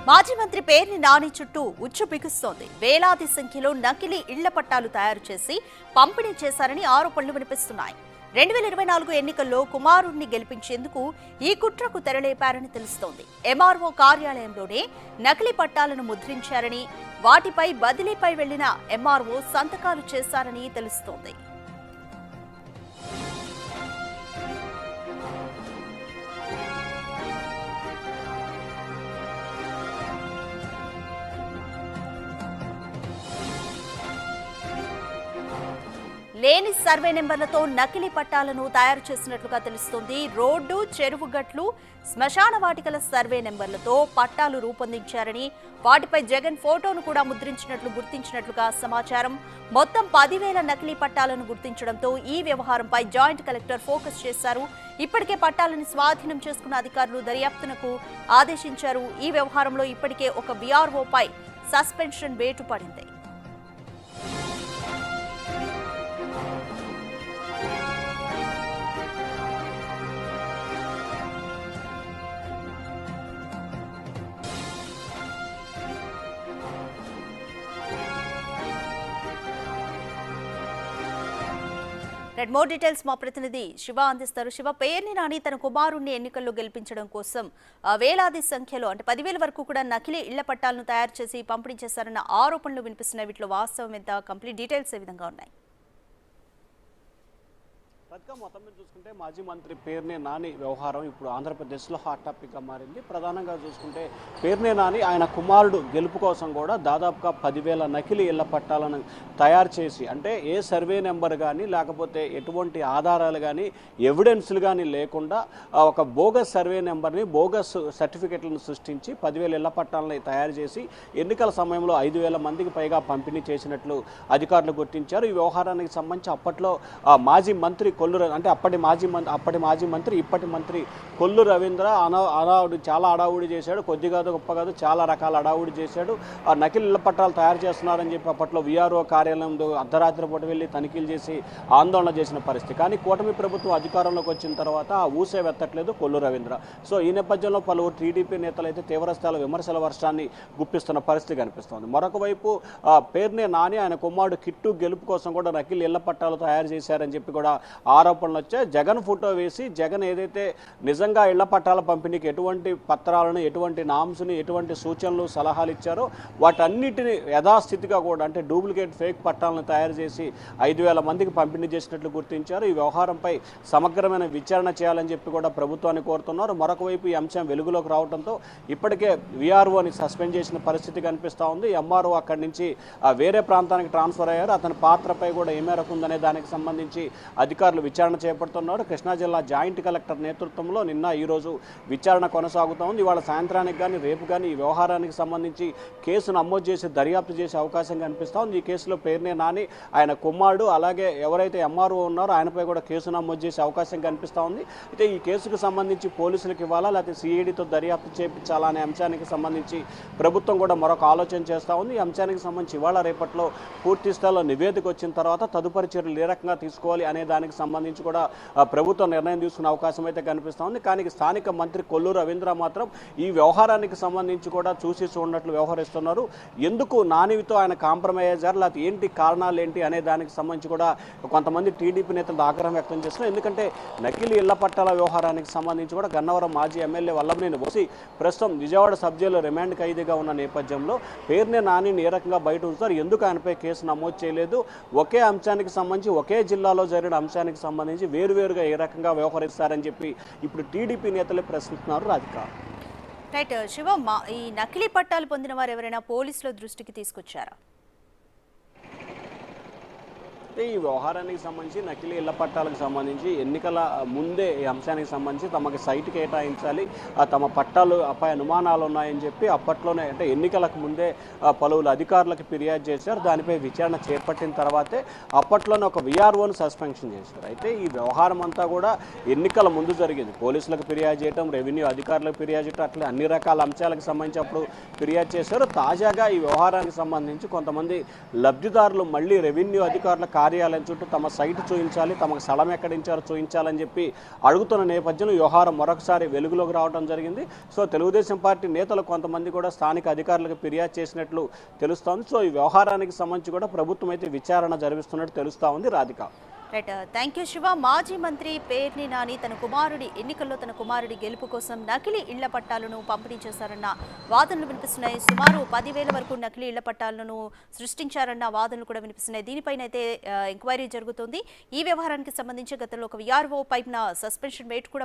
మాజీ మంత్రి పేర్ని నాని చుట్టూ ఉచ్చు బిగుస్తోంది. వేలాది సంఖ్యలో నకిలీ ఇళ్ల పట్టాలు తయారు చేసి పంపిణీ చేశారని ఆరోపణలు వినిపిస్తున్నాయి. 2024 ఎన్నికల్లో కుమారుణ్ణి గెలిపించేందుకు ఈ కుట్రకు తెరలేపారని తెలుస్తోంది. ఎంఆర్ఓ కార్యాలయంలోనే నకిలీ పట్టాలను ముద్రించారని, వాటిపై బదిలీపై వెళ్లిన ఎంఆర్ఓ సంతకాలు చేశారని తెలుస్తోంది. లేని సర్వే నెంబర్లతో నకిలీ పట్టాలను తయారు చేసినట్లుగా తెలుస్తోంది. రోడ్డు, చెరువు గట్లు, శ్మశాన వాటికల సర్వే నెంబర్లతో పట్టాలు రూపొందించారని, వాటిపై జగన్ ఫోటోను కూడా ముద్రించినట్లు గుర్తించినట్లుగా సమాచారం. మొత్తం 10,000 నకిలీ పట్టాలను గుర్తించడంతో ఈ వ్యవహారంపై జాయింట్ కలెక్టర్ ఫోకస్ చేశారు. ఇప్పటికే పట్టాలను స్వాధీనం చేసుకున్న అధికారులు దర్యాప్తునకు ఆదేశించారు. ఈ వ్యవహారంలో ఇప్పటికే ఒక వీఆర్ఓపై సస్పెన్షన్ వేటు పడింది. మోర్ డీటెయిల్స్ మా ప్రతినిధి శివ అందిస్తారు. శివ, పేర్ని నాని తన కుమారుణ్ణి ఎన్నికల్లో గెలిపించడం కోసం వేలాది సంఖ్యలో అంటే 10,000 వరకు కూడా నకిలీ ఇళ్ల పట్టాలను తయారు చేసి పంపిణీ చేశారన్న ఆరోపణలు వినిపిస్తున్నాయి. వీటిలో వాస్తవం ఎంత, కంప్లీట్ డీటెయిల్స్ ఏ విధంగా ఉన్నాయి? మొత్తం మీద చూసుకుంటే మాజీ మంత్రి పేర్ని నాని వ్యవహారం ఇప్పుడు ఆంధ్రప్రదేశ్లో హాట్ టాపిక్గా మారింది. ప్రధానంగా చూసుకుంటే పేర్ని నాని ఆయన కుమారుడు గెలుపు కోసం కూడా దాదాపుగా 10,000 నకిలీ ఇళ్ల పట్టాలను తయారు చేసి, అంటే ఏ సర్వే నెంబర్ కానీ లేకపోతే ఎటువంటి ఆధారాలు కానీ ఎవిడెన్స్లు కానీ లేకుండా ఒక బోగస్ సర్వే నెంబర్ని, బోగస్ సర్టిఫికెట్లను సృష్టించి 10,000 ఇళ్ల పట్టాలని తయారు చేసి ఎన్నికల సమయంలో 5,000 మందికి పైగా పంపిణీ చేసినట్లు అధికారులు గుర్తించారు. ఈ వ్యవహారానికి సంబంధించి అప్పట్లో మాజీ మంత్రి అంటే అప్పటి మాజీ మంత్రి ఇప్పటి మంత్రి కొల్లు రవీంద్ర చాలా అడావుడి చేశాడు. కొద్ది కాదు గొప్ప కాదు, చాలా రకాల అడావుడి చేశాడు. ఆ నకిలీ ఇళ్ల పట్టాలు తయారు చేస్తున్నారని చెప్పి అప్పట్లో వీఆర్ఓ కార్యాలయంలో అర్ధరాత్రి పూట వెళ్ళి తనిఖీలు చేసి ఆందోళన చేసిన పరిస్థితి. కానీ కూటమి ప్రభుత్వం అధికారంలోకి వచ్చిన తర్వాత ఆ ఊసే వెత్తట్లేదు కొల్లు రవీంద్ర. సో ఈ నేపథ్యంలో పలువురు టీడీపీ నేతలు అయితే తీవ్రస్థాయిలో విమర్శల వర్షాన్ని గుప్పిస్తున్న పరిస్థితి కనిపిస్తోంది. మరొక వైపు పేర్ని నాని ఆయన కుమారుడు కిట్టు గెలుపు కోసం కూడా నకిలీ ఇళ్ల పట్టాలు తయారు చేశారని చెప్పి కూడా ఆరోపణలు వచ్చాయి. జగన్ ఫోటో వేసి జగన్ ఏదైతే నిజంగా ఇళ్ల పట్టాల పంపిణీకి ఎటువంటి పత్రాలను, ఎటువంటి నామ్స్ని, ఎటువంటి సూచనలు, సలహాలు ఇచ్చారో వాటన్నిటిని యథాస్థితిగా కూడా అంటే డూప్లికేట్ ఫేక్ పట్టాలను తయారు చేసి 5,000 మందికి పంపిణీ చేసినట్లు గుర్తించారు. ఈ వ్యవహారంపై సమగ్రమైన విచారణ చేయాలని చెప్పి కూడా ప్రభుత్వాన్ని కోరుతున్నారు. మరొక వైపు ఈ అంశం వెలుగులోకి రావడంతో ఇప్పటికే వీఆర్ఓని సస్పెండ్ చేసిన పరిస్థితి కనిపిస్తూ ఉంది. ఎంఆర్ఓ అక్కడి నుంచి వేరే ప్రాంతానికి ట్రాన్స్ఫర్ అయ్యారు. అతని పాత్రపై కూడా ఏ మేరకు ఉందనే దానికి సంబంధించి అధికారులు విచారణ చేపడుతున్నారు. కృష్ణా జిల్లా జాయింట్ కలెక్టర్ నేతృత్వంలో నిన్న ఈరోజు విచారణ కొనసాగుతూ ఉంది. ఇవాళ సాయంత్రానికి కానీ రేపు కానీ ఈ వ్యవహారానికి సంబంధించి కేసు నమోదు చేసి దర్యాప్తు చేసే అవకాశం కనిపిస్తూ ఉంది. ఈ కేసులో పేర్ని నాని, ఆయన కుమారుడు, అలాగే ఎవరైతే ఎంఆర్ఓ ఉన్నారో ఆయనపై కూడా కేసు నమోదు చేసే అవకాశం కనిపిస్తూ ఉంది. అయితే ఈ కేసుకు సంబంధించి పోలీసులకు ఇవ్వాలా లేకపోతే సిఐడితో దర్యాప్తు చేయించాలా అనే అంశానికి సంబంధించి ప్రభుత్వం కూడా మరొక ఆలోచన చేస్తూ ఉంది. ఈ అంశానికి సంబంధించి ఇవాళ రేపట్లో పూర్తి స్థాయిలో నివేదిక వచ్చిన తర్వాత తదుపరి చర్యలు ఏ రకంగా తీసుకోవాలి అనే దానికి సంబంధించి కూడా ప్రభుత్వం నిర్ణయం తీసుకునే అవకాశం అయితే కనిపిస్తూ ఉంది. కానీ స్థానిక మంత్రి కొల్లు రవీంద్ర మాత్రం ఈ వ్యవహారానికి సంబంధించి కూడా చూసి చూడనట్లు వ్యవహరిస్తున్నారు. ఎందుకు నానితో ఆయన కాంప్రమైజ్ అయ్యారు, లేకపోతే ఏంటి కారణాలు ఏంటి అనే దానికి సంబంధించి కూడా కొంతమంది టీడీపీ నేతలు ఆగ్రహం వ్యక్తం చేస్తున్నారు. ఎందుకంటే నకిలీ ఇళ్ల పట్టాల వ్యవహారానికి సంబంధించి కూడా గన్నవరం మాజీ ఎమ్మెల్యే వల్లభనేని వంశీ ప్రస్తుతం విజయవాడ సబ్ జైల్లో రిమాండ్ ఖైదీగా ఉన్న నేపథ్యంలో పేర్ని నానిని ఏ రకంగా బయట ఉంచుతారు, ఎందుకు ఆయనపై కేసు నమోదు చేయలేదు, ఒకే అంశానికి సంబంధించి ఒకే జిల్లాలో జరిగిన అంశానికి సంబంధించి వేరువేరుగా ఏ రకంగా వ్యవహరిస్తారని చెప్పి ఇప్పుడు టీడీపీ నేతలే ప్రశ్నిస్తున్నారు అధికారులు. రైట్ శివ, ఈ నకిలీ పట్టాలు పొందిన వారు ఎవరైనా పోలీసుల దృష్టికి తీసుకొచ్చారా? ఈ వ్యవహారానికి సంబంధించి నకిలీ ఇళ్ల పట్టాలకు సంబంధించి ఎన్నికల ముందే ఈ అంశానికి సంబంధించి తమకి సైట్ కేటాయించాలి, తమ పట్టాలు అపై అనుమానాలు ఉన్నాయని చెప్పి అప్పట్లోనే అంటే ఎన్నికలకు ముందే పలువురు అధికారులకు ఫిర్యాదు చేశారు. దానిపై విచారణ చేపట్టిన తర్వాతే అప్పట్లోనే ఒక వీఆర్ఓను సస్పెన్షన్ చేశారు. అయితే ఈ వ్యవహారం అంతా కూడా ఎన్నికల ముందు జరిగింది. పోలీసులకు ఫిర్యాదు చేయడం, రెవెన్యూ అధికారులకు ఫిర్యాదు చేయడం, అట్లా అన్ని రకాల అంశాలకు సంబంధించి అప్పుడు ఫిర్యాదు చేశారు. తాజాగా ఈ వ్యవహారానికి సంబంధించి కొంతమంది లబ్ధిదారులు మళ్ళీ రెవెన్యూ అధికారుల కార్యాలయం చుట్టూ తమ సైట్ చూపించాలి, తమకు స్థలం ఎక్కడించారో చూపించాలని చెప్పి అడుగుతున్న నేపథ్యంలో వ్యవహారం మరొకసారి వెలుగులోకి రావడం జరిగింది. సో తెలుగుదేశం పార్టీ నేతలు కొంతమంది కూడా స్థానిక అధికారులకు ఫిర్యాదు చేసినట్లు తెలుస్తోంది. సో ఈ వ్యవహారానికి సంబంధించి కూడా ప్రభుత్వం అయితే విచారణ జరిపిస్తున్నట్టు తెలుస్తా ఉంది. Radhika. Right, thank you Shiva. మాజీ మంత్రి పేర్ని నాని తన కుమారుడి ఎన్నికల్లో తన కుమారుడి గెలుపు కోసం నకిలీ ఇళ్ల పట్టాలను పంపిణీ చేశారన్న వాదనలు వినిపిస్తున్నాయి. సుమారు 10,000 వరకు నకిలీ ఇళ్ల పట్టాలను సృష్టించారన్న వాదనలు కూడా వినిపిస్తున్నాయి. దీనిపైన అయితే ఎంక్వైరీ జరుగుతుంది. ఈ వ్యవహారానికి సంబంధించి గతంలో ఒక విఆర్ఓ పైన సస్పెన్షన్ వేటు కూడా